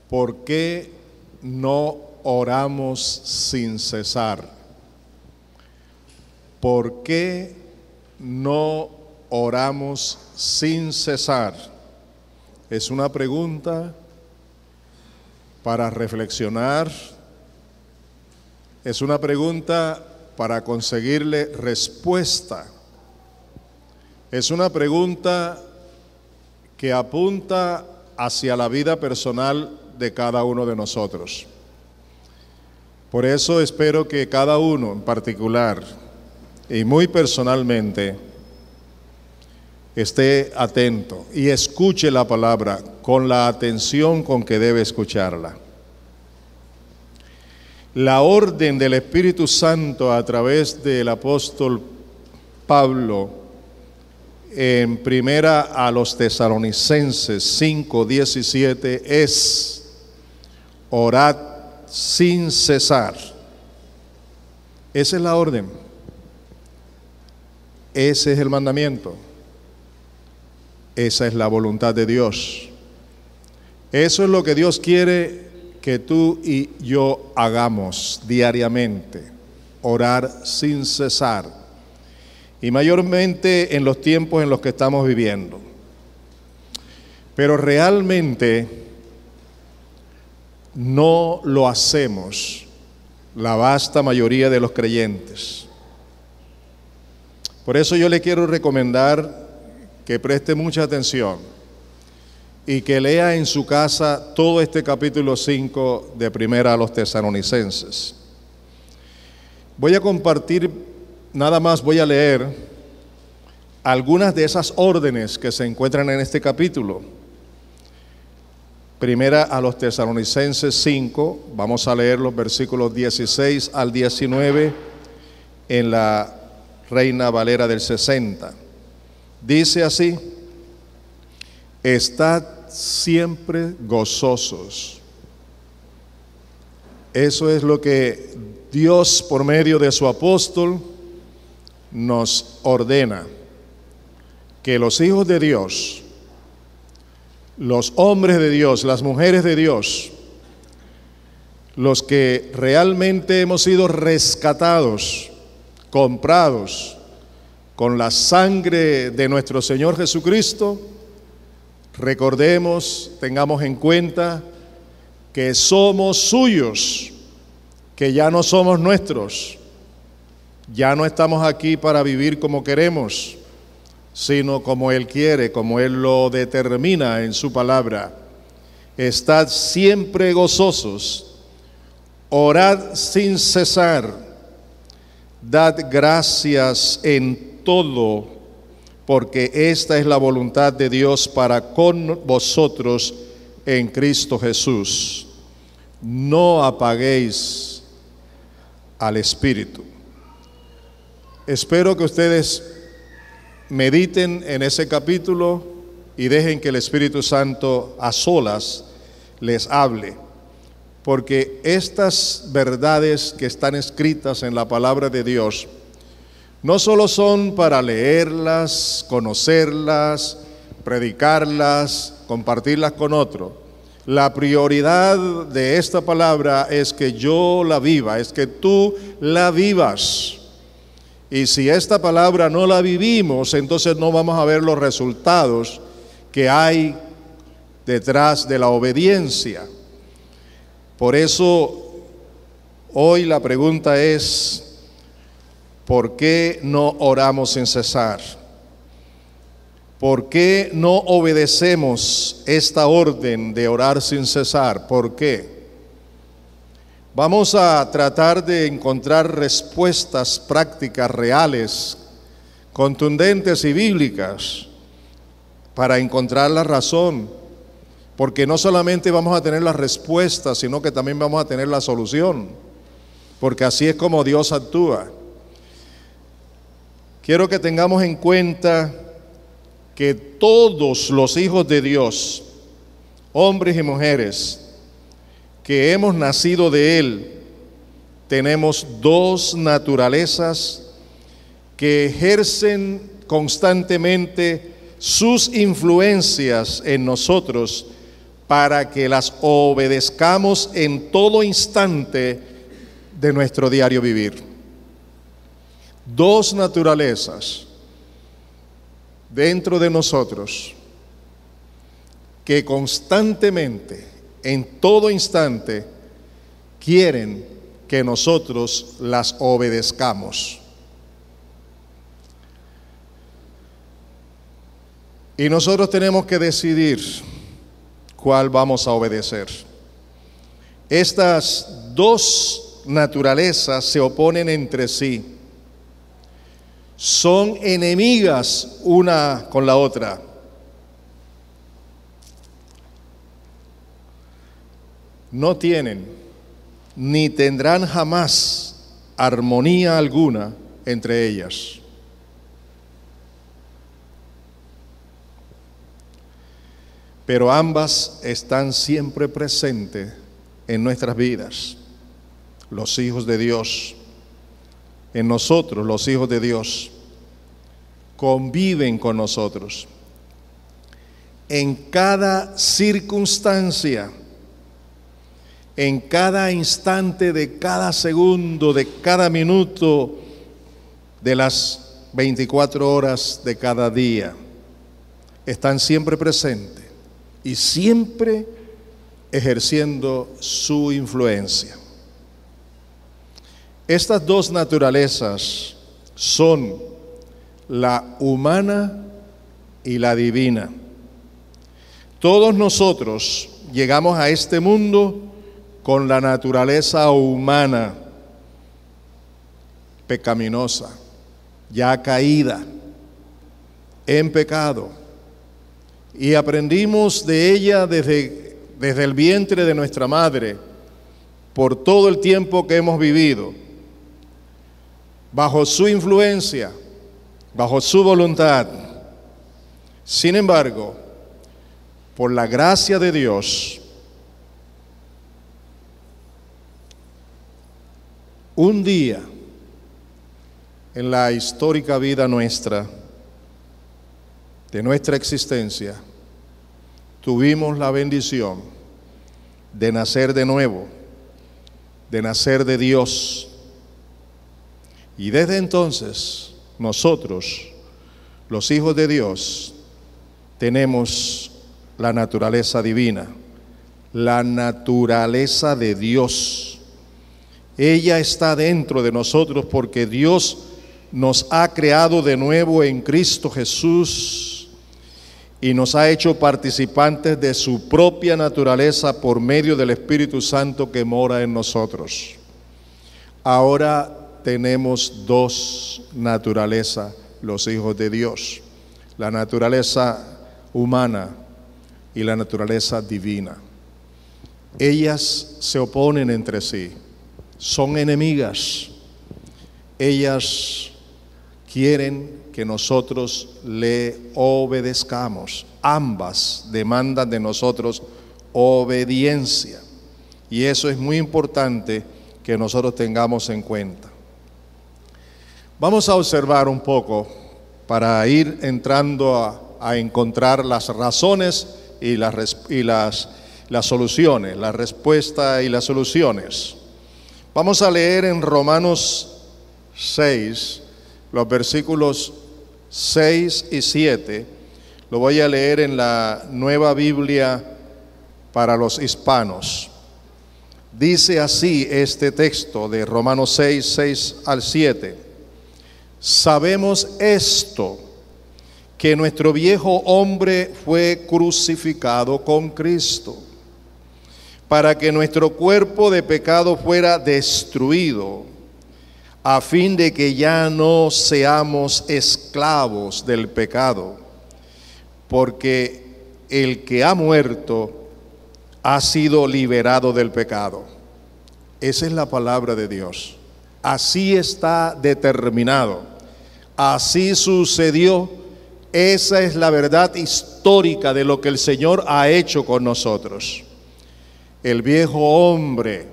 ¿Por qué no oramos sin cesar? ¿Por qué no oramos sin cesar? Es una pregunta para reflexionar, es una pregunta para conseguirle respuesta, es una pregunta que apunta hacia la vida personal de cada uno de nosotros. Por eso espero que cada uno en particular y muy personalmente esté atento y escuche la palabra con la atención con que debe escucharla. La orden del Espíritu Santo a través del apóstol Pablo en primera a los Tesalonicenses 5:17 es: orad sin cesar. Esa es la orden. Ese es el mandamiento. Esa es la voluntad de Dios. Eso es lo que Dios quiere que tú y yo hagamos diariamente. Orar sin cesar. Y mayormente en los tiempos en los que estamos viviendo. Pero realmente no lo hacemos la vasta mayoría de los creyentes. Por eso yo le quiero recomendar que preste mucha atención y que lea en su casa todo este capítulo 5 de primera a los Tesalonicenses. Voy a compartir, nada más voy a leer algunas de esas órdenes que se encuentran en este capítulo. Primera a los Tesalonicenses 5, vamos a leer los versículos 16 al 19 en la Reina Valera del 60. Dice así: estad siempre gozosos. Eso es lo que Dios por medio de su apóstol nos ordena, que los hijos de Dios, los hombres de Dios, las mujeres de Dios, los que realmente hemos sido rescatados, comprados con la sangre de nuestro Señor Jesucristo, recordemos, tengamos en cuenta que somos suyos, que ya no somos nuestros, ya no estamos aquí para vivir como queremos, sino como Él quiere, como Él lo determina en su palabra. Estad siempre gozosos, orad sin cesar, dad gracias en todo, porque esta es la voluntad de Dios para con vosotros en Cristo Jesús. No apaguéis al Espíritu. Espero que ustedes mediten en ese capítulo y dejen que el Espíritu Santo a solas les hable, porque estas verdades que están escritas en la palabra de Dios no solo son para leerlas, conocerlas, predicarlas, compartirlas con otro. La prioridad de esta palabra es que yo la viva, es que tú la vivas. Y si esta palabra no la vivimos, entonces no vamos a ver los resultados que hay detrás de la obediencia. Por eso, hoy la pregunta es: ¿por qué no oramos sin cesar? ¿Por qué no obedecemos esta orden de orar sin cesar? ¿Por qué? Vamos a tratar de encontrar respuestas prácticas, reales, contundentes y bíblicas para encontrar la razón, porque no solamente vamos a tener la respuesta, sino que también vamos a tener la solución, porque así es como Dios actúa. Quiero que tengamos en cuenta que todos los hijos de Dios, hombres y mujeres, que hemos nacido de Él, tenemos dos naturalezas que ejercen constantemente sus influencias en nosotros para que las obedezcamos en todo instante de nuestro diario vivir. Dos naturalezas dentro de nosotros que constantemente, en todo instante, quieren que nosotros las obedezcamos. Y nosotros tenemos que decidir cuál vamos a obedecer. Estas dos naturalezas se oponen entre sí. Son enemigas una con la otra. No tienen ni tendrán jamás armonía alguna entre ellas. Pero ambas están siempre presentes en nuestras vidas, los hijos de Dios, en nosotros, los hijos de Dios, conviven con nosotros. En cada circunstancia, en cada instante de cada segundo, de cada minuto, de las 24 horas de cada día, están siempre presentes y siempre ejerciendo su influencia. Estas dos naturalezas son la humana y la divina. Todos nosotros llegamos a este mundo con la naturaleza humana, pecaminosa, ya caída, en pecado. Y aprendimos de ella desde el vientre de nuestra madre, por todo el tiempo que hemos vivido, bajo su influencia, bajo su voluntad. Sin embargo, por la gracia de Dios, un día en la histórica vida nuestra, de nuestra existencia, tuvimos la bendición de nacer de nuevo, de nacer de Dios. Y desde entonces, nosotros, los hijos de Dios, tenemos la naturaleza divina, la naturaleza de Dios. Ella está dentro de nosotros porque Dios nos ha creado de nuevo en Cristo Jesús y nos ha hecho participantes de su propia naturaleza por medio del Espíritu Santo que mora en nosotros. Ahora tenemos dos naturalezas, los hijos de Dios, la naturaleza humana y la naturaleza divina. Ellas se oponen entre sí, son enemigas. Ellas quieren que nosotros le obedezcamos. Ambas demandan de nosotros obediencia. Y eso es muy importante que nosotros tengamos en cuenta. Vamos a observar un poco para ir entrando a encontrar las razones y las soluciones, la respuesta y las soluciones. Vamos a leer en Romanos 6, los versículos 6 y 7. Lo voy a leer en la Nueva Biblia para los hispanos. Dice así este texto de Romanos 6, 6 al 7. Sabemos esto, que nuestro viejo hombre fue crucificado con Cristo, para que nuestro cuerpo de pecado fuera destruido, a fin de que ya no seamos esclavos del pecado, porque el que ha muerto ha sido liberado del pecado. Esa es la palabra de Dios. Así está determinado. Así sucedió. Esa es la verdad histórica de lo que el Señor ha hecho con nosotros. El viejo hombre,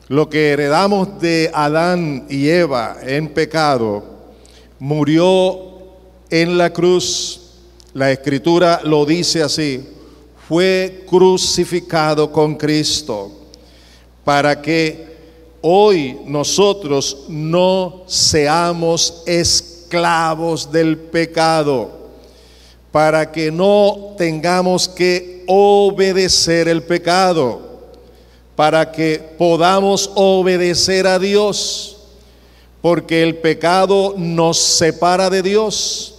lo que heredamos de Adán y Eva en pecado, murió en la cruz. La Escritura lo dice así: fue crucificado con Cristo, para que hoy nosotros no seamos esclavos del pecado, para que no tengamos que obedecer el pecado, para que podamos obedecer a Dios, porque el pecado nos separa de Dios,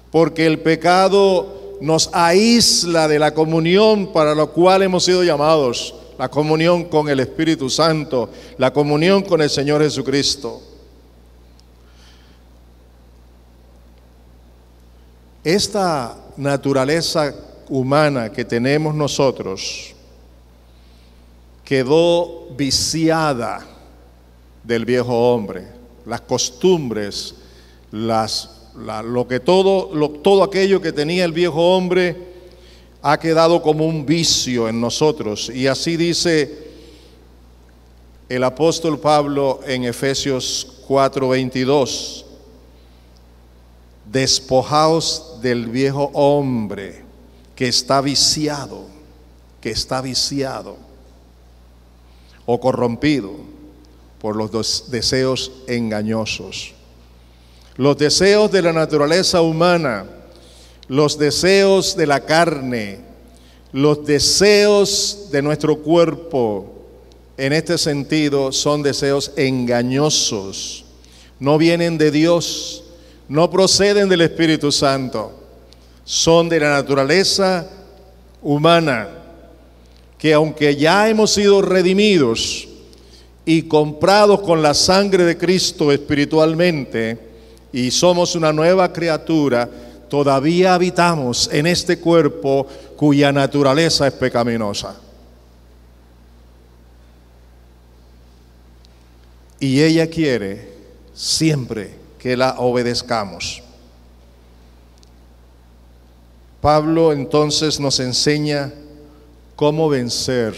porque el pecado nos aísla de la comunión para la cual hemos sido llamados, la comunión con el Espíritu Santo, la comunión con el Señor Jesucristo. Esta naturaleza humana que tenemos nosotros quedó viciada del viejo hombre, las costumbres, todo aquello que tenía el viejo hombre ha quedado como un vicio en nosotros. Y así dice el apóstol Pablo en Efesios 4:22: despojaos del viejo hombre que está viciado o corrompido por los deseos engañosos. Los deseos de la naturaleza humana, los deseos de la carne, los deseos de nuestro cuerpo, en este sentido son deseos engañosos, no vienen de Dios, no proceden del Espíritu Santo, son de la naturaleza humana, que aunque ya hemos sido redimidos y comprados con la sangre de Cristo espiritualmente, y somos una nueva criatura, todavía habitamos en este cuerpo cuya naturaleza es pecaminosa. Y ella quiere siempre que la obedezcamos. Pablo entonces nos enseña cómo vencer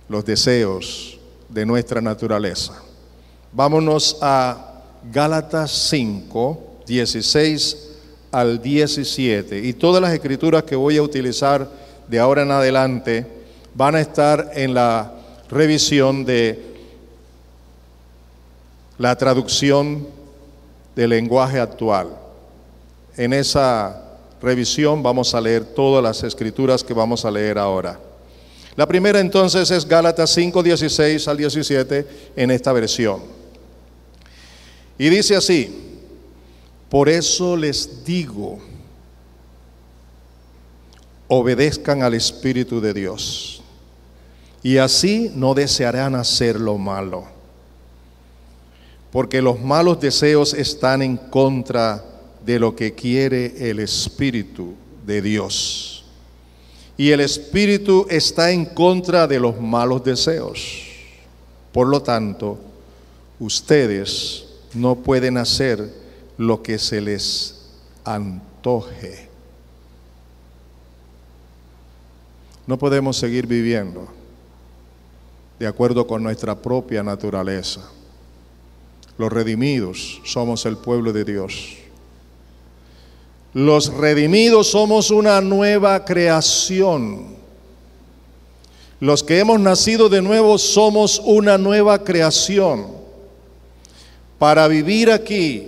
los deseos de nuestra naturaleza. Vámonos a Gálatas 5, 16 al 17. Y todas las escrituras que voy a utilizar de ahora en adelante van a estar en la revisión de la traducción del lenguaje actual. En esa revisión vamos a leer todas las escrituras que vamos a leer ahora. La primera entonces es Gálatas 5, 16 al 17 en esta versión. Y dice así: por eso les digo, obedezcan al Espíritu de Dios, y así no desearán hacer lo malo, porque los malos deseos están en contra de lo que quiere el Espíritu de Dios, y el Espíritu está en contra de los malos deseos. Por lo tanto, ustedes no pueden hacer lo que se les antoje. No podemos seguir viviendo de acuerdo con nuestra propia naturaleza. Los redimidos somos el pueblo de Dios. Los redimidos somos una nueva creación. Los que hemos nacido de nuevo somos una nueva creación para vivir aquí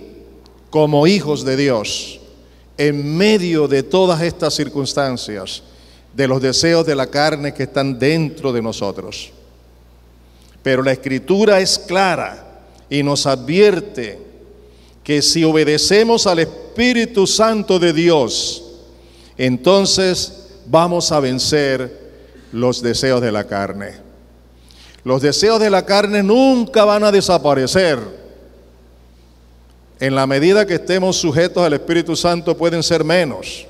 como hijos de Dios en medio de todas estas circunstancias, de los deseos de la carne que están dentro de nosotros. Pero la Escritura es clara y nos advierte que si obedecemos al Espíritu Santo de Dios, entonces vamos a vencer los deseos de la carne. Los deseos de la carne nunca van a desaparecer. En la medida que estemos sujetos al Espíritu Santo pueden ser menos,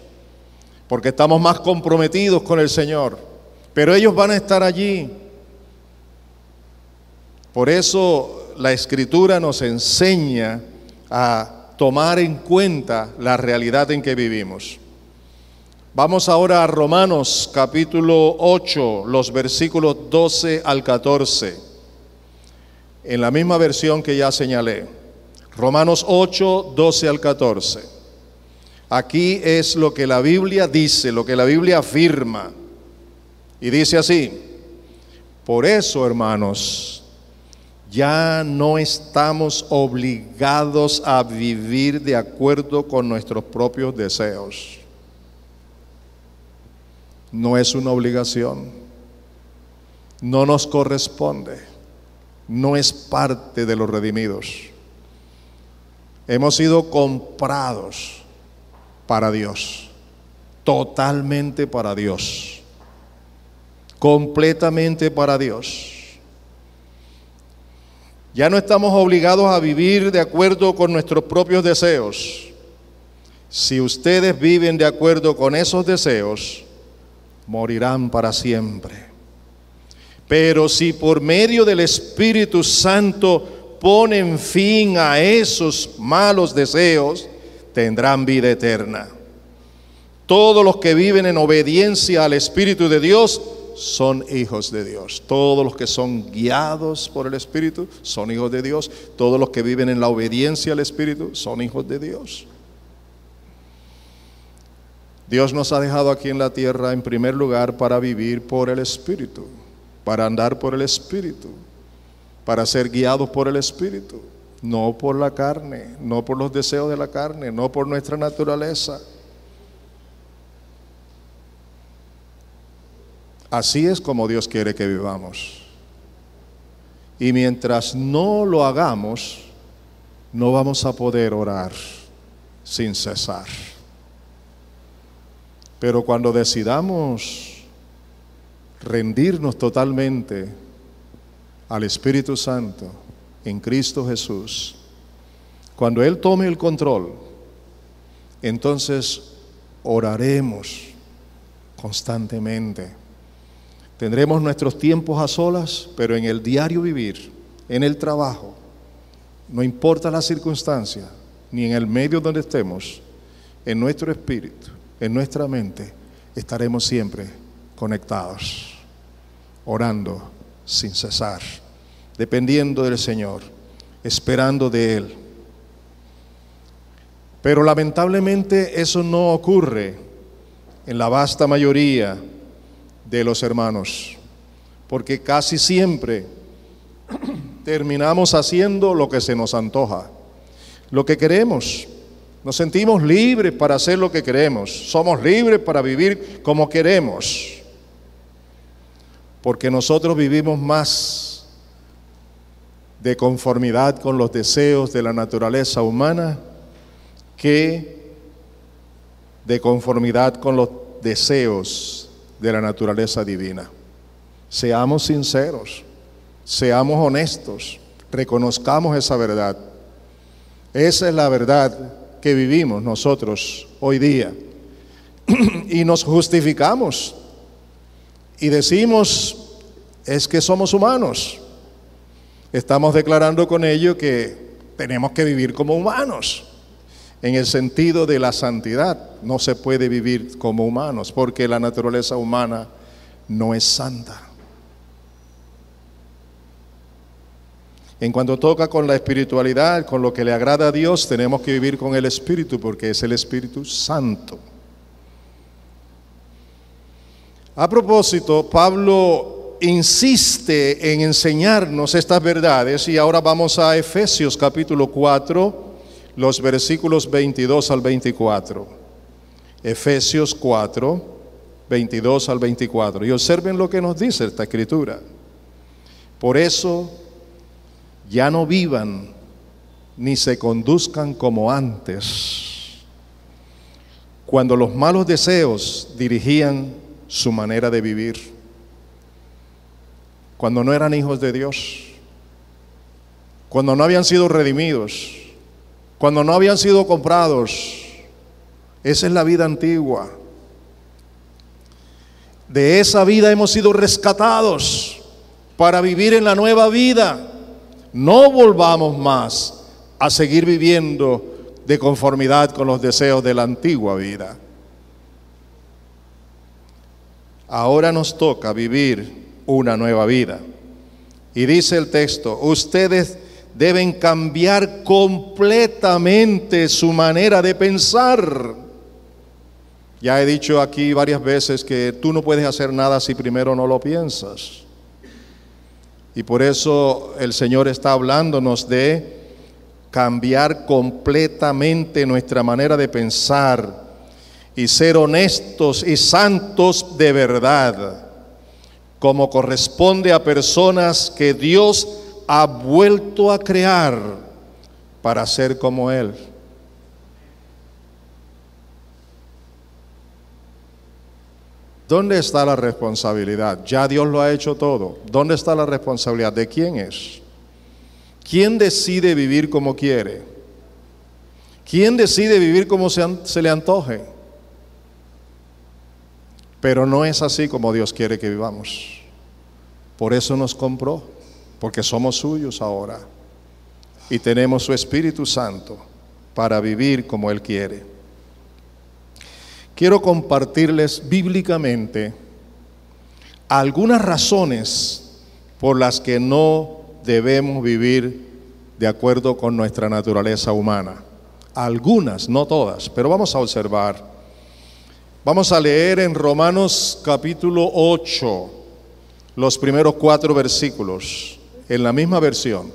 porque estamos más comprometidos con el Señor, pero ellos van a estar allí. Por eso la Escritura nos enseña a tomar en cuenta la realidad en que vivimos. Vamos ahora a Romanos capítulo 8, los versículos 12 al 14, en la misma versión que ya señalé. Romanos 8, 12 al 14. Aquí es lo que la Biblia dice, lo que la Biblia afirma. Y dice así: por eso, hermanos, ya no estamos obligados a vivir de acuerdo con nuestros propios deseos. No es una obligación, no nos corresponde, no es parte de los redimidos. Hemos sido comprados para Dios, totalmente para Dios, completamente para Dios. Ya no estamos obligados a vivir de acuerdo con nuestros propios deseos. Si ustedes viven de acuerdo con esos deseos, morirán para siempre. Pero si por medio del Espíritu Santo ponen fin a esos malos deseos, tendrán vida eterna. Todos los que viven en obediencia al Espíritu de Dios son hijos de Dios. Todos los que son guiados por el Espíritu son hijos de Dios. Todos los que viven en la obediencia al Espíritu son hijos de Dios. Dios nos ha dejado aquí en la tierra en primer lugar para vivir por el Espíritu, para andar por el Espíritu, para ser guiados por el Espíritu, no por la carne, no por los deseos de la carne, no por nuestra naturaleza. Así es como Dios quiere que vivamos. Y mientras no lo hagamos, no vamos a poder orar sin cesar. Pero cuando decidamos rendirnos totalmente al Espíritu Santo en Cristo Jesús, cuando Él tome el control, entonces oraremos constantemente. Tendremos nuestros tiempos a solas, pero en el diario vivir, en el trabajo, no importa la circunstancia, ni en el medio donde estemos, en nuestro espíritu, en nuestra mente, estaremos siempre conectados, orando sin cesar, dependiendo del Señor, esperando de Él. Pero lamentablemente eso no ocurre en la vasta mayoría de los hermanos, porque casi siempre terminamos haciendo lo que se nos antoja, lo que queremos. Nos sentimos libres para hacer lo que queremos, somos libres para vivir como queremos, porque nosotros vivimos más de conformidad con los deseos de la naturaleza humana que de conformidad con los deseos de la naturaleza divina. Seamos sinceros, seamos honestos, reconozcamos esa verdad. Esa es la verdad que vivimos nosotros hoy día. Y nos justificamos y decimos, es que somos humanos. Estamos declarando con ello que tenemos que vivir como humanos. En el sentido de la santidad, no se puede vivir como humanos, porque la naturaleza humana no es santa. En cuanto toca con la espiritualidad, con lo que le agrada a Dios, tenemos que vivir con el Espíritu, porque es el Espíritu Santo. A propósito, Pablo insiste en enseñarnos estas verdades, y ahora vamos a Efesios capítulo 4, los versículos 22 al 24. Efesios 4, 22 al 24. Y observen lo que nos dice esta escritura. Por eso, ya no vivan ni se conduzcan como antes, cuando los malos deseos dirigían su manera de vivir, cuando no eran hijos de Dios, cuando no habían sido redimidos, cuando no habían sido comprados. Esa es la vida antigua. De esa vida hemos sido rescatados para vivir en la nueva vida. No volvamos más a seguir viviendo de conformidad con los deseos de la antigua vida. Ahora nos toca vivir una nueva vida. Y dice el texto, ustedes deben cambiar completamente su manera de pensar. Ya he dicho aquí varias veces que tú no puedes hacer nada si primero no lo piensas. Y por eso el Señor está hablándonos de cambiar completamente nuestra manera de pensar y ser honestos y santos de verdad, como corresponde a personas que Dios ha vuelto a crear para ser como Él. ¿Dónde está la responsabilidad? Ya Dios lo ha hecho todo. ¿Dónde está la responsabilidad? ¿De quién es? ¿Quién decide vivir como quiere? ¿Quién decide vivir como se le antoje? Pero no es así como Dios quiere que vivamos. Por eso nos compró, porque somos suyos ahora y tenemos su Espíritu Santo para vivir como Él quiere. Quiero compartirles bíblicamente algunas razones por las que no debemos vivir de acuerdo con nuestra naturaleza humana. Algunas, no todas, pero vamos a observar. Vamos a leer en Romanos capítulo 8, los primeros 4 versículos, en la misma versión.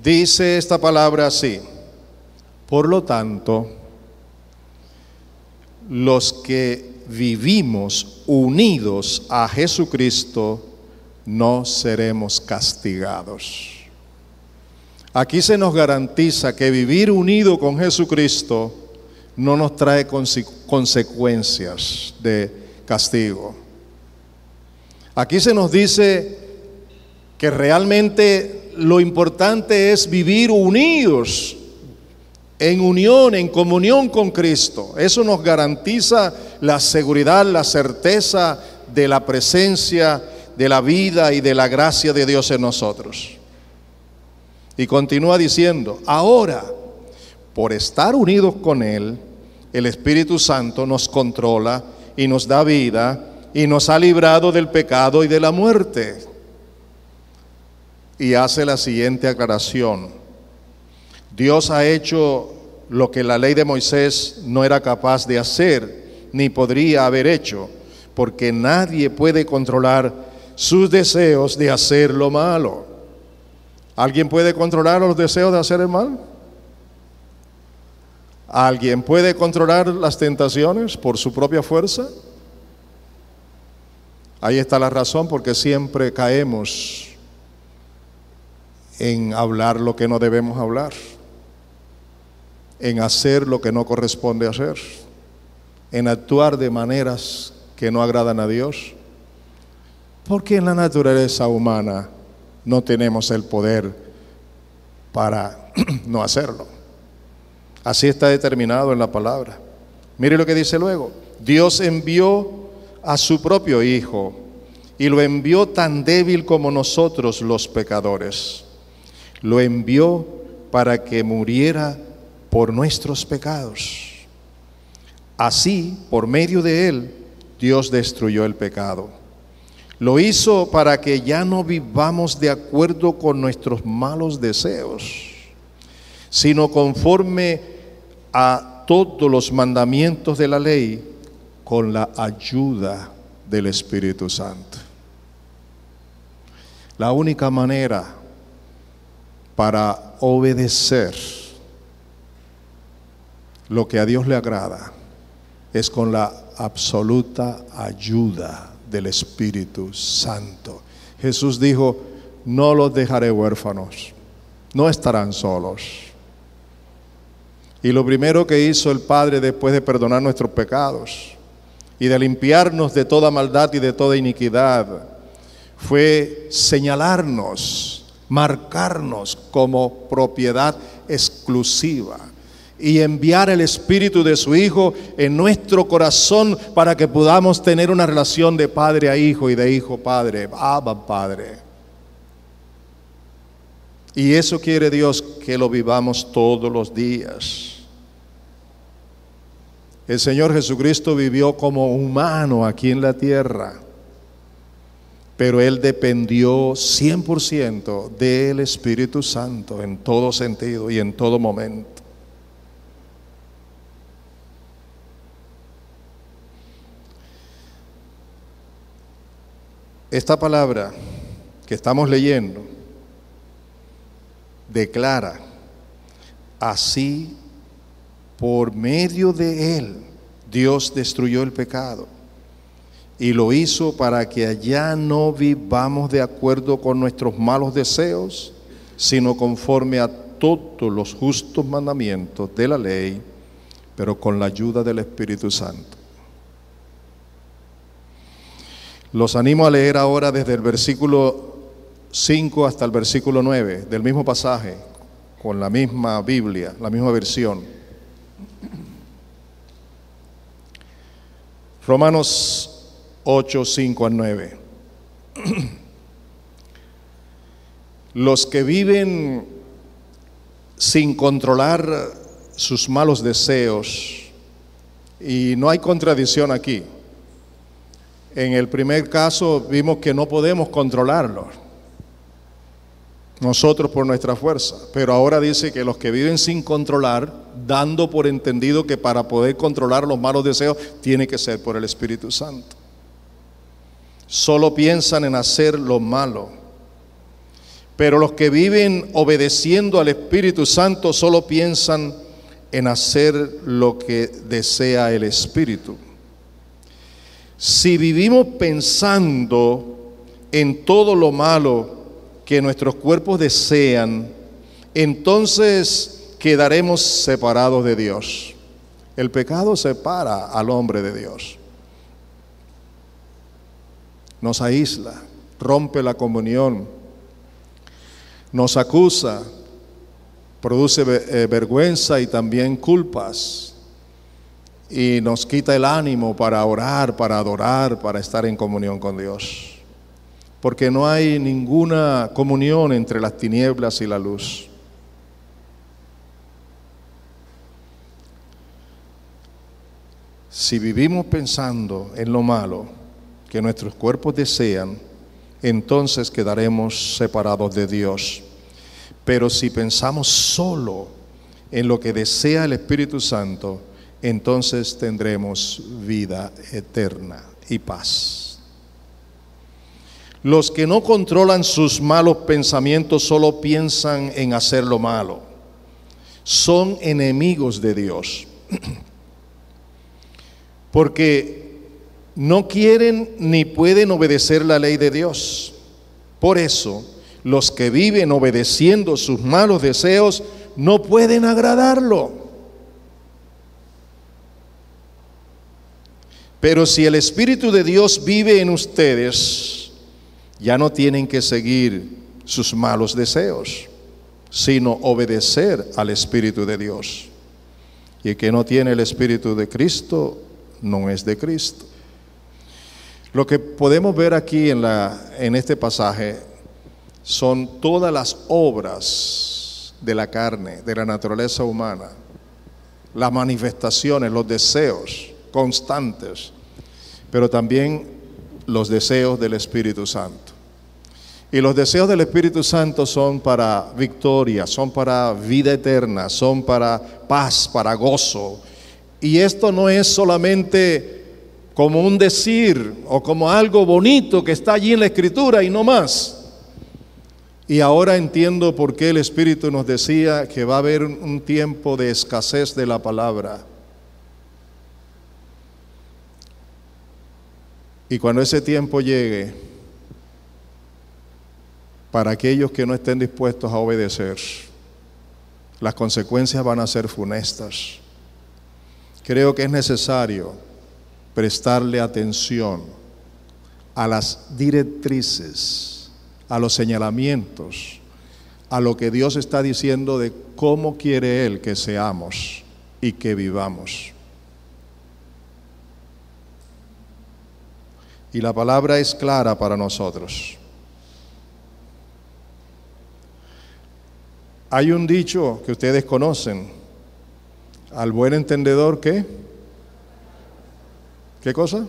Dice esta palabra así: por lo tanto, los que vivimos unidos a Jesucristo no seremos castigados. Aquí se nos garantiza que vivir unido con Jesucristo no nos trae consecuencias de castigo. Aquí se nos dice que realmente lo importante es vivir unidos, en unión, en comunión con Cristo. Eso nos garantiza la seguridad, la certeza de la presencia, de la vida y de la gracia de Dios en nosotros. Y continúa diciendo: ahora, por estar unidos con Él, el Espíritu Santo nos controla y nos da vida y nos ha librado del pecado y de la muerte. Y hace la siguiente aclaración: Dios ha hecho lo que la ley de Moisés no era capaz de hacer, ni podría haber hecho, porque nadie puede controlar sus deseos de hacer lo malo. ¿Alguien puede controlar los deseos de hacer el mal? ¿Alguien puede controlar las tentaciones por su propia fuerza? Ahí está la razón porque siempre caemos en hablar lo que no debemos hablar, en hacer lo que no corresponde hacer, en actuar de maneras que no agradan a Dios, porque en la naturaleza humana no tenemos el poder para no hacerlo. Así está determinado en la palabra. Mire lo que dice luego: Dios envió a su propio Hijo y lo envió tan débil como nosotros los pecadores. Lo envió para que muriera por nuestros pecados. Así, por medio de Él, Dios destruyó el pecado. Lo hizo para que ya no vivamos de acuerdo con nuestros malos deseos, sino conforme a todos los mandamientos de la ley, con la ayuda del Espíritu Santo. La única manera para obedecer lo que a Dios le agrada es con la absoluta ayuda del Espíritu Santo. Jesús dijo: no los dejaré huérfanos, no estarán solos. Y lo primero que hizo el Padre después de perdonar nuestros pecados y de limpiarnos de toda maldad y de toda iniquidad fue señalarnos, marcarnos como propiedad exclusiva y enviar el Espíritu de su Hijo en nuestro corazón para que podamos tener una relación de padre a hijo y de hijo a padre, Abba Padre. Y eso quiere Dios que lo vivamos todos los días. El Señor Jesucristo vivió como humano aquí en la tierra, pero Él dependió 100% del Espíritu Santo en todo sentido y en todo momento. esta palabra que estamos leyendo declara: así, por medio de Él, Dios destruyó el pecado y lo hizo para que ya no vivamos de acuerdo con nuestros malos deseos, sino conforme a todos los justos mandamientos de la ley, pero con la ayuda del Espíritu Santo. Los animo a leer ahora desde el versículo 5 hasta el versículo 9 del mismo pasaje, con la misma Biblia, la misma versión. Romanos 8, 5 al 9. Los que viven sin controlar sus malos deseos, y no hay contradicción aquí. En el primer caso vimos que no podemos controlarlo nosotros por nuestra fuerza, pero ahora dice que los que viven sin controlar, dando por entendido que para poder controlar los malos deseos tiene que ser por el Espíritu Santo. Solo piensan en hacer lo malo, pero los que viven obedeciendo al Espíritu Santo solo piensan en hacer lo que desea el Espíritu. Si vivimos pensando en todo lo malo que nuestros cuerpos desean, entonces quedaremos separados de Dios. El pecado separa al hombre de Dios. Nos aísla, rompe la comunión, nos acusa, produce vergüenza y también culpas, y nos quita el ánimo para orar, para adorar, para estar en comunión con Dios. Porque no hay ninguna comunión entre las tinieblas y la luz. Si vivimos pensando en lo malo que nuestros cuerpos desean, entonces quedaremos separados de Dios. Pero si pensamos solo en lo que desea el Espíritu Santo, entonces tendremos vida eterna y paz. Los que no controlan sus malos pensamientos solo piensan en hacer lo malo. Son enemigos de Dios. Porque no quieren ni pueden obedecer la ley de Dios. Por eso, los que viven obedeciendo sus malos deseos no pueden agradarlo. Pero si el Espíritu de Dios vive en ustedes, ya no tienen que seguir sus malos deseos, sino obedecer al Espíritu de Dios. Y el que no tiene el Espíritu de Cristo, no es de Cristo. Lo que podemos ver aquí en este pasaje son todas las obras de la carne, de la naturaleza humana, las manifestaciones, los deseos constantes, pero también los deseos del Espíritu Santo. Y los deseos del Espíritu Santo son para victoria, son para vida eterna, son para paz, para gozo. Y esto no es solamente como un decir o como algo bonito que está allí en la Escritura y no más. Y ahora entiendo por qué el Espíritu nos decía que va a haber un tiempo de escasez de la palabra. Y cuando ese tiempo llegue, para aquellos que no estén dispuestos a obedecer, las consecuencias van a ser funestas. Creo que es necesario prestarle atención a las directrices, a los señalamientos, a lo que Dios está diciendo de cómo quiere Él que seamos y que vivamos. Y la palabra es clara para nosotros. Hay un dicho que ustedes conocen: al buen entendedor, ¿qué? ¿Qué cosa?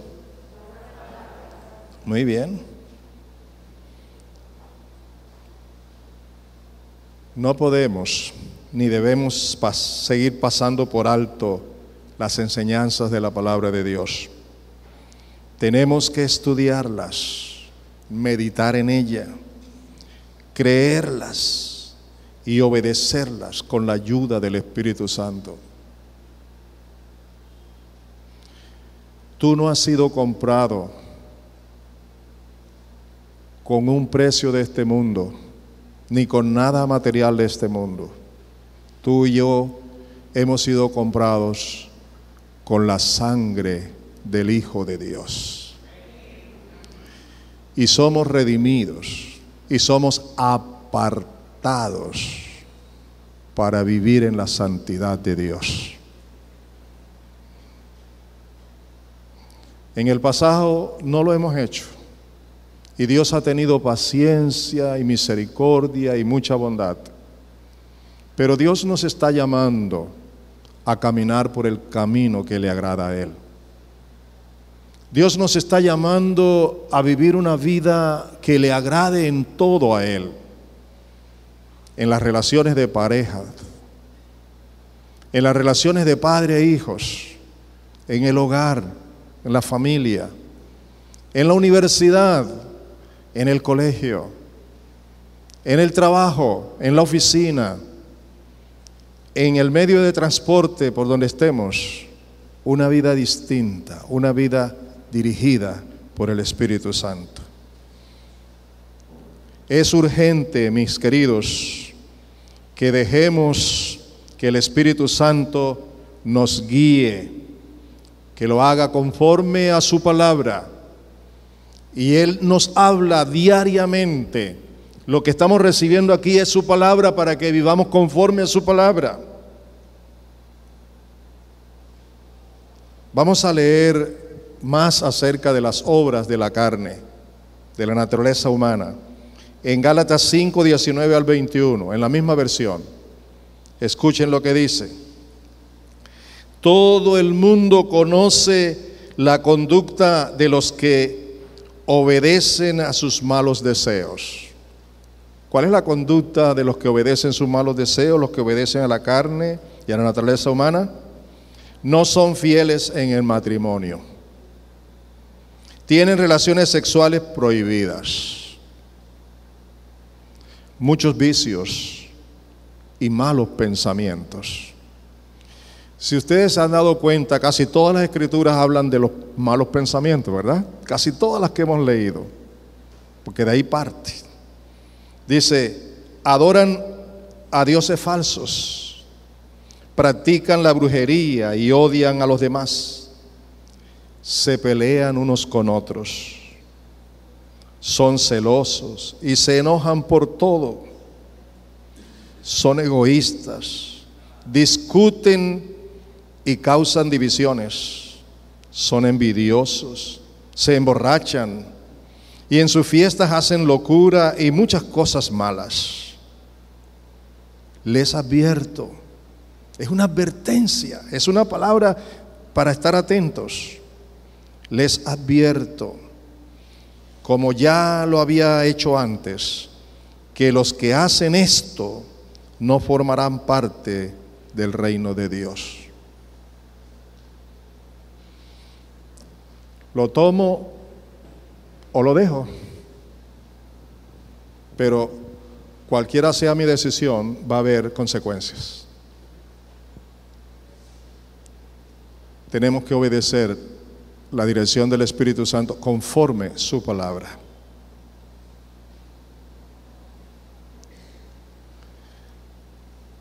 Muy bien. No podemos ni debemos seguir pasando por alto las enseñanzas de la palabra de Dios. Tenemos que estudiarlas meditar en ella, creerlas y obedecerlas con la ayuda del Espíritu Santo. Tú no has sido comprado con un precio de este mundo, ni con nada material de este mundo. Tú y yo hemos sido comprados con la sangre del Hijo de Dios. Y somos redimidos y somos apartados para vivir en la santidad de Dios. En el pasado no lo hemos hecho. Y Dios ha tenido paciencia y misericordia y mucha bondad. Pero Dios nos está llamando a caminar por el camino que le agrada a Él. Dios nos está llamando a vivir una vida que le agrade en todo a Él. En las relaciones de pareja, en las relaciones de padre e hijos, en el hogar, en la familia, en la universidad, en el colegio, en el trabajo, en la oficina, en el medio de transporte por donde estemos, una vida distinta, una vida dirigida por el Espíritu Santo. Es urgente, mis queridos, que dejemos que el Espíritu Santo nos guíe, que lo haga conforme a su palabra. Y Él nos habla diariamente. Lo que estamos recibiendo aquí es su palabra para que vivamos conforme a su palabra. Vamos a leer más acerca de las obras de la carne, de la naturaleza humana, en Gálatas 5, 19 al 21, en la misma versión. Escuchen lo que dice. Todo el mundo conoce la conducta de los que obedecen a sus malos deseos. ¿Cuál es la conducta de los que obedecen sus malos deseos, los que obedecen a la carne y a la naturaleza humana? No son fieles en el matrimonio. Tienen relaciones sexuales prohibidas. Muchos vicios y malos pensamientos. Si ustedes se han dado cuenta, casi todas las escrituras hablan de los malos pensamientos, ¿verdad? Casi todas las que hemos leído, porque de ahí parte. Dice, adoran a dioses falsos, practican la brujería y odian a los demás, se pelean unos con otros, son celosos y se enojan por todo, son egoístas, discuten y causan divisiones, son envidiosos, se emborrachan y en sus fiestas hacen locura y muchas cosas malas. Les advierto, es una advertencia, es una palabra para estar atentos. Les advierto, como ya lo había hecho antes, que los que hacen esto no formarán parte del reino de Dios. ¿Lo tomo o lo dejo? Pero cualquiera sea mi decisión, va a haber consecuencias. Tenemos que obedecer la dirección del Espíritu Santo conforme su palabra.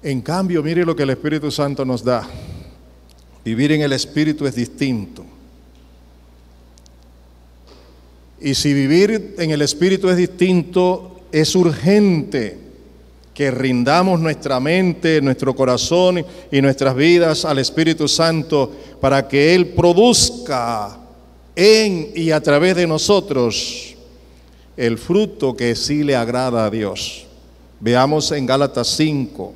En cambio, mire lo que el Espíritu Santo nos da. Vivir en el Espíritu es distinto. Y si vivir en el Espíritu es distinto, es urgente que rindamos nuestra mente, nuestro corazón y nuestras vidas al Espíritu Santo para que Él produzca en y a través de nosotros el fruto que sí le agrada a Dios. Veamos en Gálatas 5,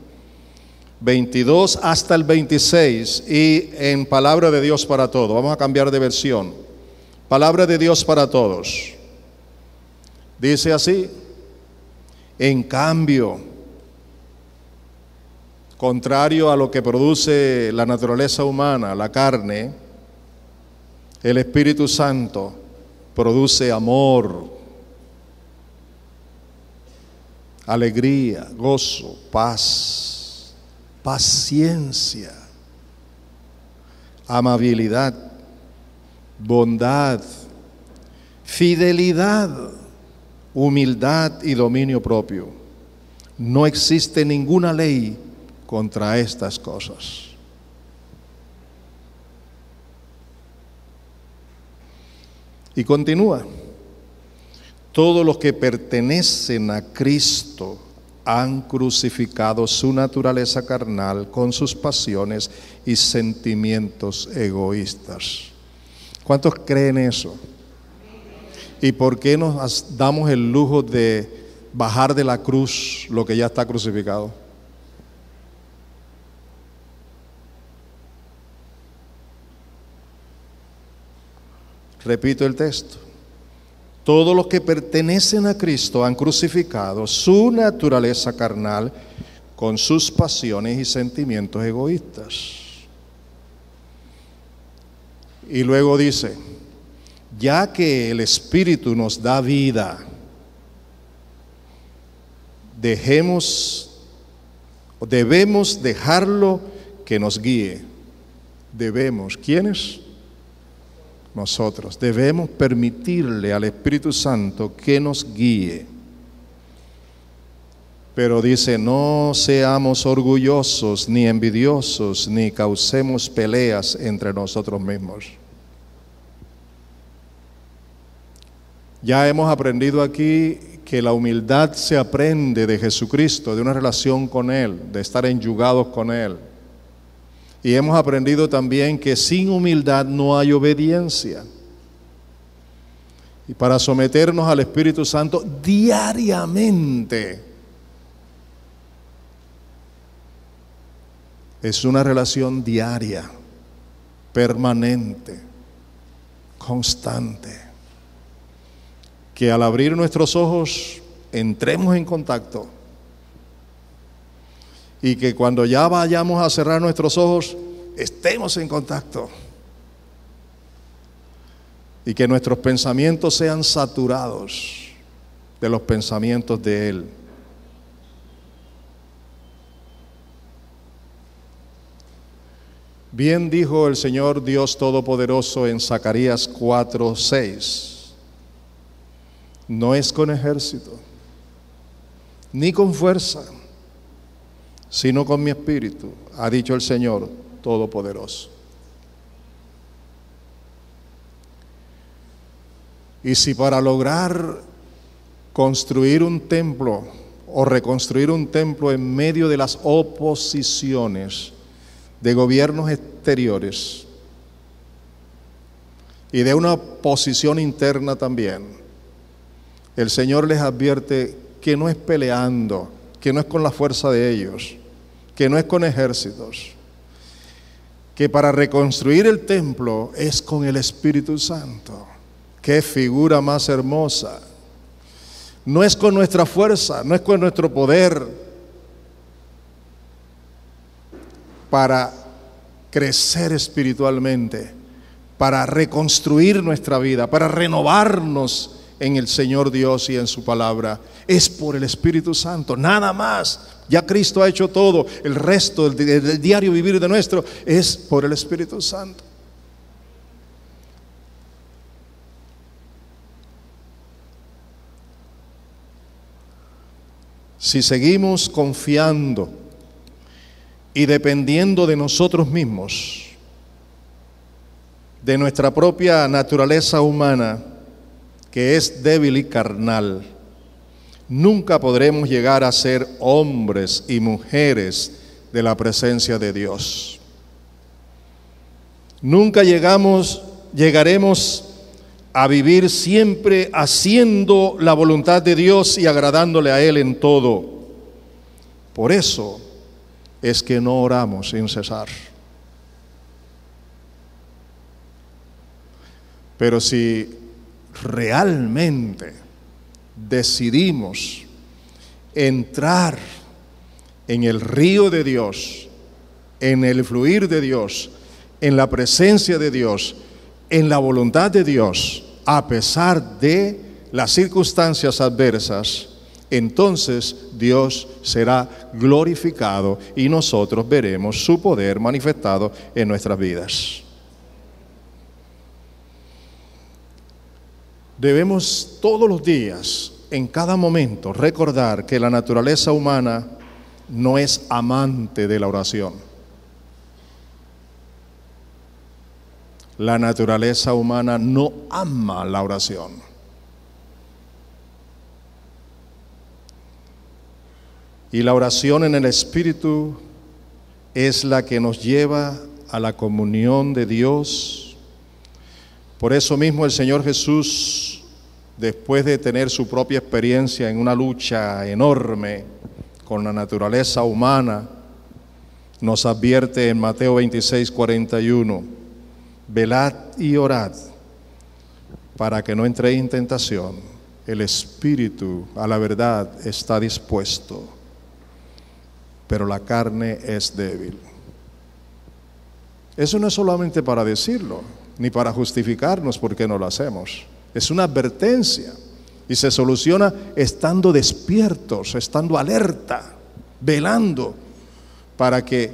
22 hasta el 26 y en Palabra de Dios para Todos. Vamos a cambiar de versión. Palabra de Dios para todos. Dice así: en cambio, contrario a lo que produce la naturaleza humana, la carne, el Espíritu Santo produce amor, alegría, gozo, paz, paciencia, amabilidad, bondad, fidelidad, humildad y dominio propio. No existe ninguna ley contra estas cosas. Y continúa. Todos los que pertenecen a Cristo han crucificado su naturaleza carnal con sus pasiones y sentimientos egoístas. ¿Cuántos creen eso? ¿Y por qué nos damos el lujo de bajar de la cruz lo que ya está crucificado? Repito el texto. Todos los que pertenecen a Cristo han crucificado su naturaleza carnal con sus pasiones y sentimientos egoístas. Y luego dice, ya que el Espíritu nos da vida, debemos dejarlo que nos guíe. Debemos, ¿quiénes? Nosotros debemos permitirle al Espíritu Santo que nos guíe. Pero dice, no seamos orgullosos, ni envidiosos, ni causemos peleas entre nosotros mismos. Ya hemos aprendido aquí que la humildad se aprende de Jesucristo, de una relación con Él, de estar enyugados con Él. Y hemos aprendido también que sin humildad no hay obediencia. Y para someternos al Espíritu Santo diariamente es una relación diaria, permanente, constante. Que al abrir nuestros ojos entremos en contacto. Y que cuando ya vayamos a cerrar nuestros ojos, estemos en contacto. Y que nuestros pensamientos sean saturados de los pensamientos de Él. Bien dijo el Señor Dios Todopoderoso en Zacarías 4:6. No es con ejército, ni con fuerza, sino con mi espíritu, ha dicho el Señor Todopoderoso. Y si para lograr construir un templo o reconstruir un templo en medio de las oposiciones de gobiernos exteriores y de una oposición interna también, el Señor les advierte que no es peleando, que no es con la fuerza de ellos, que no es con ejércitos, que para reconstruir el templo es con el Espíritu Santo. ¡Qué figura más hermosa! No es con nuestra fuerza, no es con nuestro poder para crecer espiritualmente, para reconstruir nuestra vida, para renovarnos en el Señor Dios y en su palabra. Es por el Espíritu Santo, nada más. Ya Cristo ha hecho todo. El resto del diario vivir de nuestro es por el Espíritu Santo. Si seguimos confiando y dependiendo de nosotros mismos, de nuestra propia naturaleza humana, que es débil y carnal, nunca podremos llegar a ser hombres y mujeres de la presencia de Dios. Nunca llegaremos a vivir siempre haciendo la voluntad de Dios y agradándole a Él en todo. Por eso es que no oramos sin cesar. Pero si realmente decidimos entrar en el río de Dios, en el fluir de Dios, en la presencia de Dios, en la voluntad de Dios, a pesar de las circunstancias adversas, entonces Dios será glorificado y nosotros veremos su poder manifestado en nuestras vidas. Debemos todos los días, en cada momento, recordar que la naturaleza humana no es amante de la oración. La naturaleza humana no ama la oración. Y la oración en el Espíritu es la que nos lleva a la comunión de Dios. Por eso mismo el Señor Jesús, después de tener su propia experiencia en una lucha enorme con la naturaleza humana, nos advierte en Mateo 26:41, velad y orad para que no entréis en tentación. El espíritu a la verdad está dispuesto, pero la carne es débil. Eso no es solamente para decirlo, ni para justificarnos por qué no lo hacemos. Es una advertencia y se soluciona estando despiertos, estando alerta, velando, para que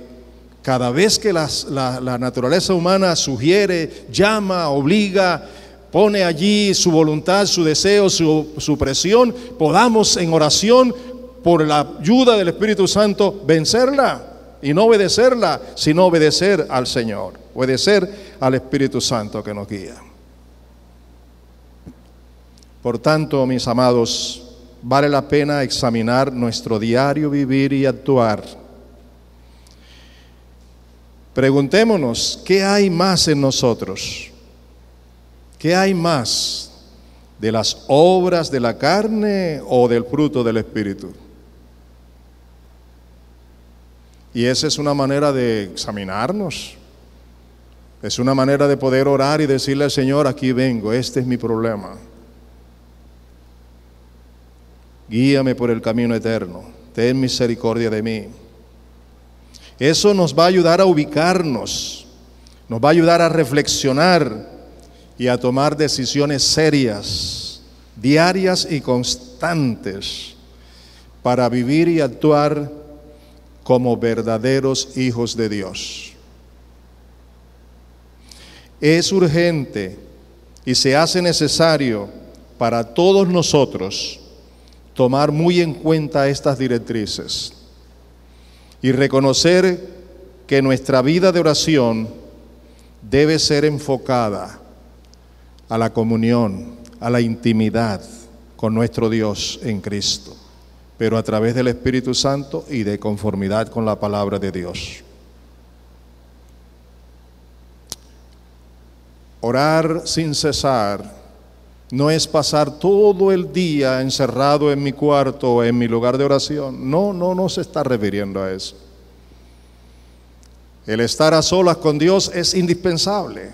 cada vez que la naturaleza humana sugiere, llama, obliga, pone allí su voluntad, su deseo, su presión, podamos en oración, por la ayuda del Espíritu Santo, vencerla y no obedecerla, sino obedecer al Señor, obedecer al Espíritu Santo que nos guía. Por tanto, mis amados, vale la pena examinar nuestro diario vivir y actuar. Preguntémonos, ¿qué hay más en nosotros? ¿Qué hay más de las obras de la carne o del fruto del Espíritu? Y esa es una manera de examinarnos. Es una manera de poder orar y decirle al Señor, aquí vengo, este es mi problema. Guíame por el camino eterno, ten misericordia de mí. Eso nos va a ayudar a ubicarnos, nos va a ayudar a reflexionar y a tomar decisiones serias, diarias y constantes, para vivir y actuar como verdaderos hijos de Dios. Es urgente y se hace necesario para todos nosotros tomar muy en cuenta estas directrices y reconocer que nuestra vida de oración debe ser enfocada a la comunión, a la intimidad con nuestro Dios en Cristo, pero a través del Espíritu Santo y de conformidad con la palabra de Dios. Orar sin cesar no es pasar todo el día encerrado en mi cuarto o en mi lugar de oración. No se está refiriendo a eso. El estar a solas con Dios es indispensable.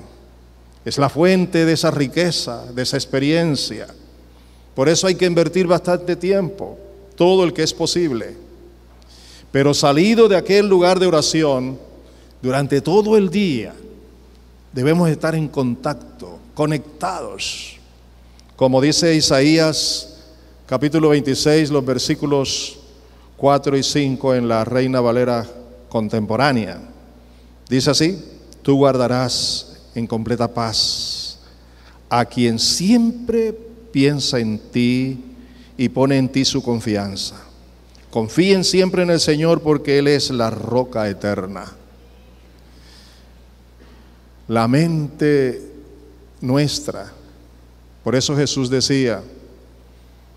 Es la fuente de esa riqueza, de esa experiencia. Por eso hay que invertir bastante tiempo, todo el que es posible. Pero salido de aquel lugar de oración, durante todo el día, debemos estar en contacto, conectados. Como dice Isaías, capítulo 26, los versículos 4 y 5 en la Reina Valera contemporánea. Dice así: tú guardarás en completa paz a quien siempre piensa en ti y pone en ti su confianza. Confíen siempre en el Señor, porque Él es la roca eterna. La mente nuestra, por eso Jesús decía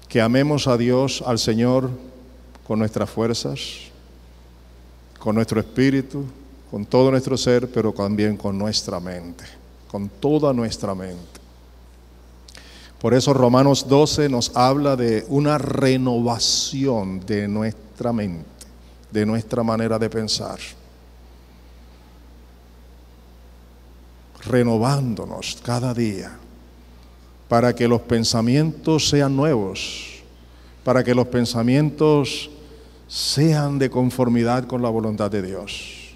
que amemos a Dios, al Señor, con nuestras fuerzas, con nuestro espíritu, con todo nuestro ser, pero también con nuestra mente, con toda nuestra mente. Por eso Romanos 12 nos habla de una renovación de nuestra mente, de nuestra manera de pensar. Renovándonos cada día para que los pensamientos sean nuevos, para que los pensamientos sean de conformidad con la voluntad de Dios,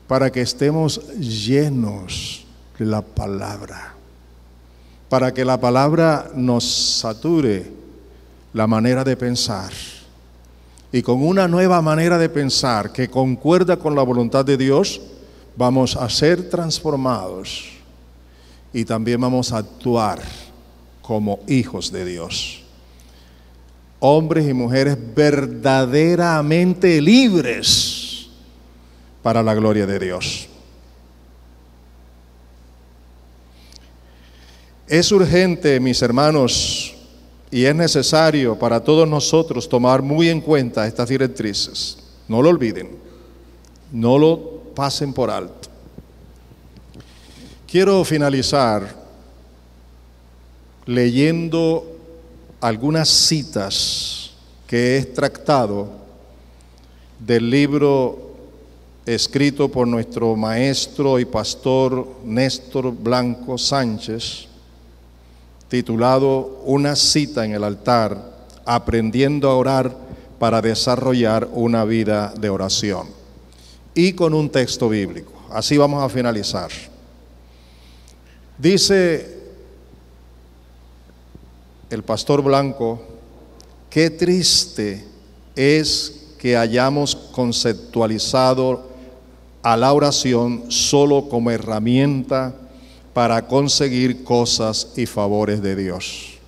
para que estemos llenos de la palabra, para que la palabra nos sature la manera de pensar. Y con una nueva manera de pensar que concuerda con la voluntad de Dios, vamos a ser transformados y también vamos a actuar como hijos de Dios. Hombres y mujeres verdaderamente libres para la gloria de Dios. Es urgente, mis hermanos, y es necesario para todos nosotros tomar muy en cuenta estas directrices. No lo olviden, no lo pasen por alto. Quiero finalizar leyendo algunas citas que he extractado del libro escrito por nuestro maestro y pastor Néstor Blanco Sánchez, titulado Una cita en el altar, aprendiendo a orar para desarrollar una vida de oración, y con un texto bíblico. Así vamos a finalizar. Dice el pastor Blanco: qué triste es que hayamos conceptualizado a la oración solo como herramienta para conseguir cosas y favores de Dios.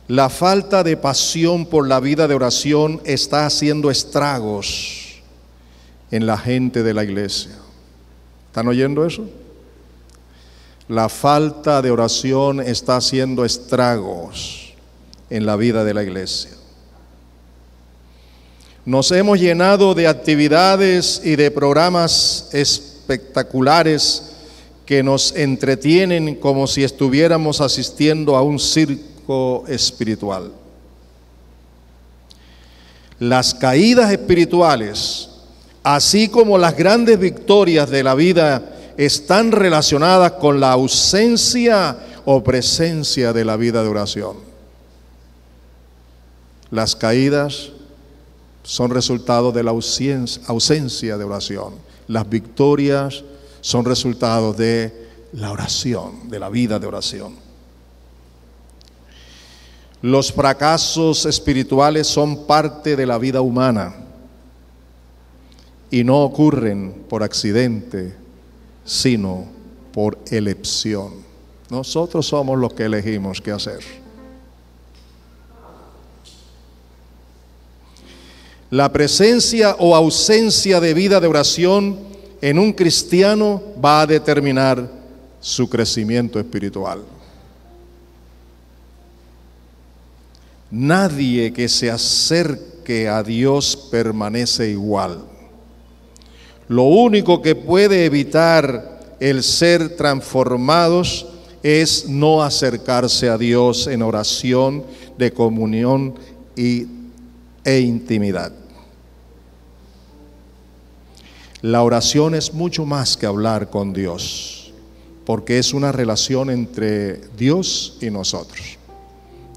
La falta de pasión por la vida de oración está haciendo estragos en la gente de la iglesia. ¿Están oyendo eso? La falta de oración está haciendo estragos en la vida de la iglesia. Nos hemos llenado de actividades y de programas espectaculares que nos entretienen como si estuviéramos asistiendo a un circo espiritual. Las caídas espirituales, así como las grandes victorias de la vida, están relacionadas con la ausencia o presencia de la vida de oración. Las caídas son resultado de la ausencia de oración. Las victorias son resultados de la oración, de la vida de oración. Los fracasos espirituales son parte de la vida humana y no ocurren por accidente, sino por elección. Nosotros somos los que elegimos qué hacer. La presencia o ausencia de vida de oración en un cristiano va a determinar su crecimiento espiritual. Nadie que se acerque a Dios permanece igual. Lo único que puede evitar el ser transformados es no acercarse a Dios en oración de comunión e intimidad. La oración es mucho más que hablar con Dios, porque es una relación entre Dios y nosotros.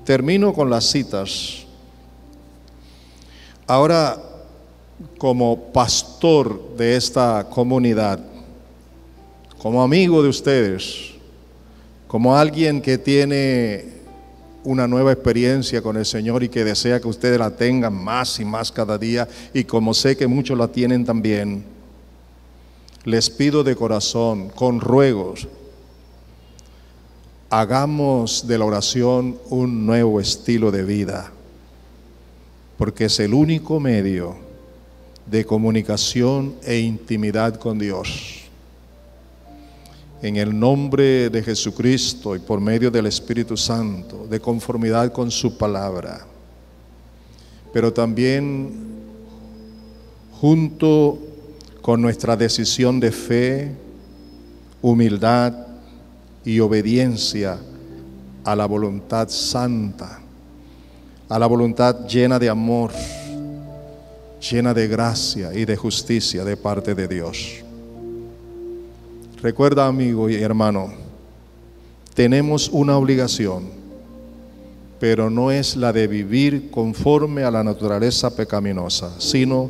Termino con las citas. Ahora, como pastor de esta comunidad, como amigo de ustedes, como alguien que tiene una nueva experiencia con el Señor y que desea que ustedes la tengan más y más cada día, y como sé que muchos la tienen también, les pido de corazón, con ruegos, hagamos de la oración un nuevo estilo de vida, porque es el único medio de comunicación e intimidad con Dios. En el nombre de Jesucristo y por medio del Espíritu Santo, de conformidad con su palabra, pero también junto con nuestra decisión de fe, humildad y obediencia a la voluntad santa, a la voluntad llena de amor, llena de gracia y de justicia de parte de Dios. Recuerda, amigo y hermano, tenemos una obligación, pero no es la de vivir conforme a la naturaleza pecaminosa, sino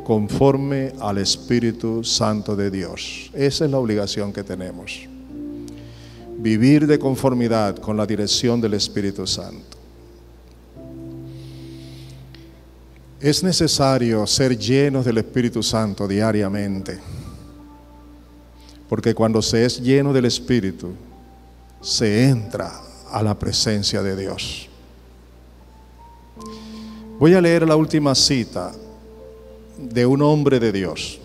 conforme al Espíritu Santo de Dios. Esa es la obligación que tenemos. vivir de conformidad con la dirección del Espíritu Santo. Es necesario ser llenos del Espíritu Santo diariamente, porque cuando se es lleno del Espíritu, se entra a la presencia de Dios. Voy a leer la última cita de un hombre de Dios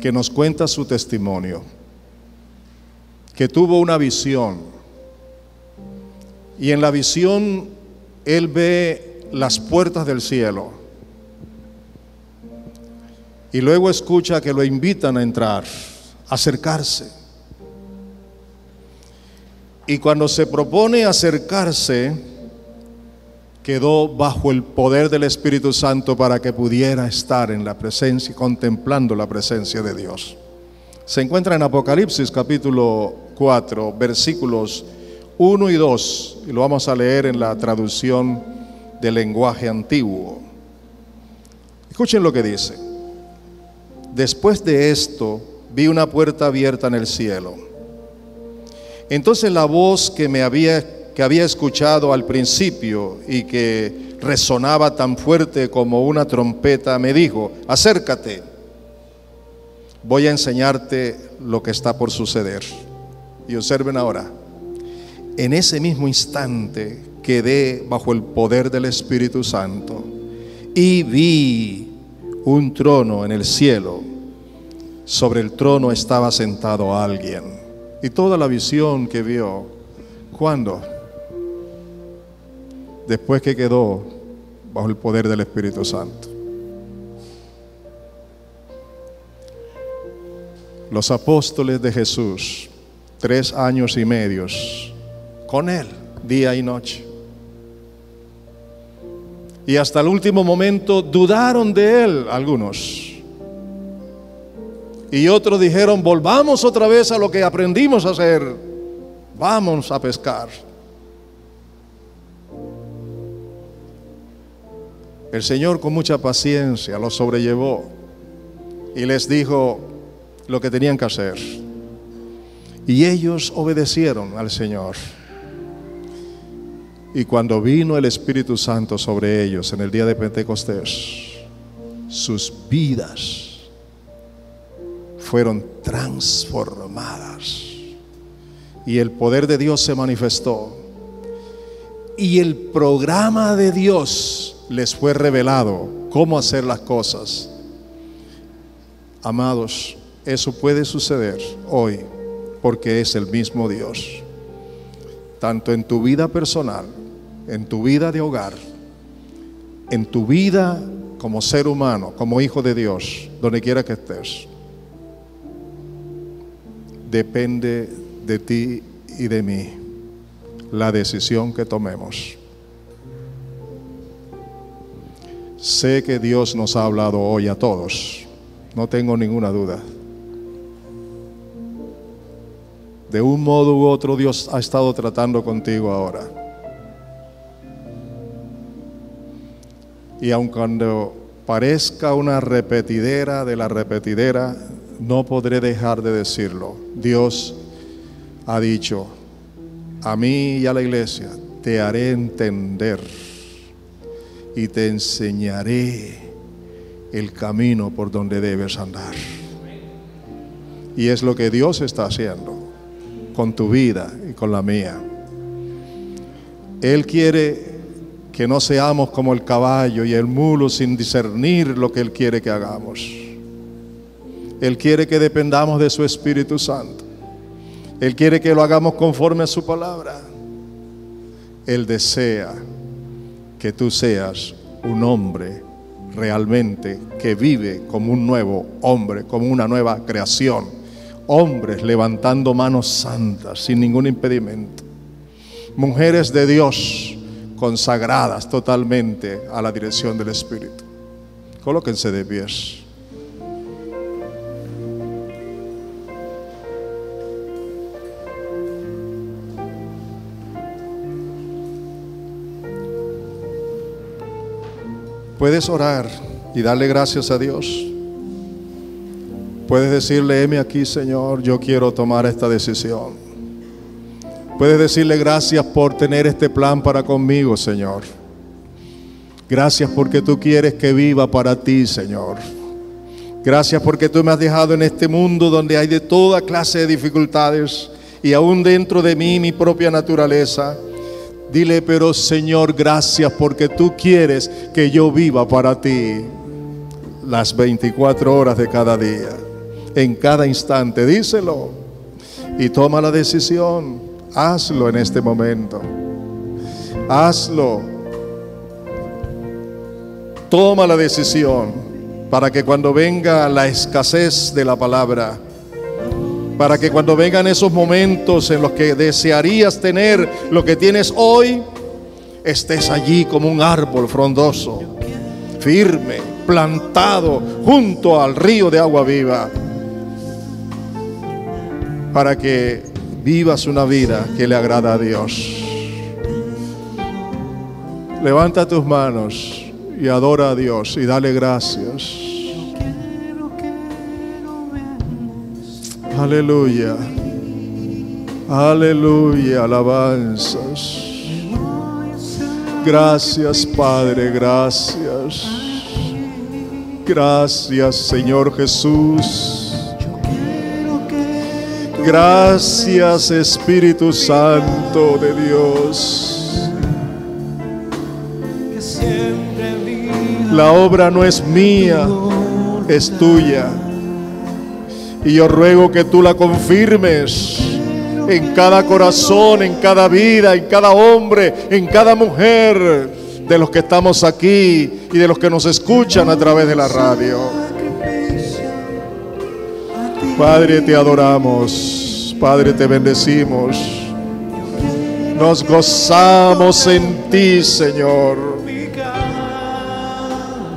que nos cuenta su testimonio, que tuvo una visión, y en la visión él ve las puertas del cielo y luego escucha que lo invitan a entrar, a acercarse. Y cuando se propone acercarse, quedó bajo el poder del Espíritu Santo para que pudiera estar en la presencia, contemplando la presencia de Dios. Se encuentra en Apocalipsis capítulo 4, versículos 1 y 2, y lo vamos a leer en la traducción del lenguaje antiguo. Escuchen lo que dice: después de esto, vi una puerta abierta en el cielo. Entonces la voz que había escuchado al principio y que resonaba tan fuerte como una trompeta me dijo: acércate, voy a enseñarte lo que está por suceder. Y observen ahora, en ese mismo instante quedé bajo el poder del Espíritu Santo y vi un trono en el cielo. Sobre el trono estaba sentado alguien. Y toda la visión que vio, ¿cuándo? Después que quedó bajo el poder del Espíritu Santo. Los apóstoles de Jesús, 3 años y medio con Él, día y noche. Y hasta el último momento dudaron de Él algunos. Y otros dijeron: volvamos otra vez a lo que aprendimos a hacer, vamos a pescar. El Señor con mucha paciencia los sobrellevó y les dijo lo que tenían que hacer. Y ellos obedecieron al Señor. Y cuando vino el Espíritu Santo sobre ellos en el día de Pentecostés, sus vidas fueron transformadas y el poder de Dios se manifestó y el programa de Dios les fue revelado, cómo hacer las cosas. Amados, eso puede suceder hoy porque es el mismo Dios, tanto en tu vida personal, en tu vida de hogar, en tu vida como ser humano, como hijo de Dios, donde quiera que estés. Depende de ti y de mí la decisión que tomemos. Sé que Dios nos ha hablado hoy a todos, no tengo ninguna duda. De un modo u otro Dios ha estado tratando contigo ahora. Y aun cuando parezca una repetidera de la repetidera, no podré dejar de decirlo. Dios ha dicho a mí y a la iglesia: te haré entender y te enseñaré el camino por donde debes andar. Y es lo que Dios está haciendo con tu vida y con la mía. Él quiere que no seamos como el caballo y el mulo sin discernir lo que Él quiere que hagamos. Él quiere que dependamos de su Espíritu Santo. Él quiere que lo hagamos conforme a su palabra. Él desea que tú seas un hombre realmente que vive como un nuevo hombre, como una nueva creación. Hombres levantando manos santas sin ningún impedimento. Mujeres de Dios consagradas totalmente a la dirección del Espíritu. Colóquense de pies. Puedes orar y darle gracias a Dios. Puedes decirle: heme aquí, Señor, yo quiero tomar esta decisión. Puedes decirle gracias por tener este plan para conmigo, Señor. Gracias porque tú quieres que viva para ti, Señor. Gracias porque tú me has dejado en este mundo donde hay de toda clase de dificultades y aún dentro de mí mi propia naturaleza. Dile, pero Señor, gracias porque tú quieres que yo viva para ti las 24 horas de cada día, en cada instante. Díselo y toma la decisión. Hazlo en este momento. Hazlo. Toma la decisión para que cuando venga la escasez de la palabra, para que cuando vengan esos momentos en los que desearías tener lo que tienes hoy, estés allí como un árbol frondoso, firme, plantado junto al río de agua viva, para que vivas una vida que le agrada a Dios. Levanta tus manos y adora a Dios y dale gracias. Aleluya, aleluya, alabanzas. Gracias, Padre, gracias. Gracias, Señor Jesús. Gracias, Espíritu Santo de Dios. La obra no es mía, es tuya. Y yo ruego que tú la confirmes en cada corazón, en cada vida, en cada hombre, en cada mujer de los que estamos aquí y de los que nos escuchan a través de la radio. Padre, te adoramos. Padre, te bendecimos. Nos gozamos en ti, Señor.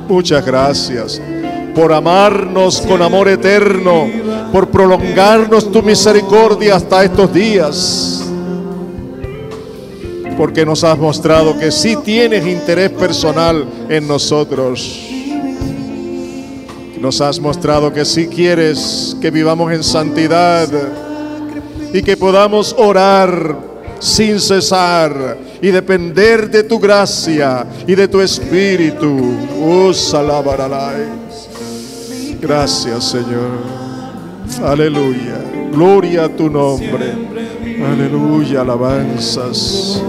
Muchas gracias por amarnos con amor eterno, por prolongarnos tu misericordia hasta estos días, porque nos has mostrado que sí tienes interés personal en nosotros. Nos has mostrado que sí quieres que vivamos en santidad y que podamos orar sin cesar y depender de tu gracia y de tu espíritu. Gracias, Señor. Aleluya. Gloria a tu nombre. Aleluya. Alabanzas.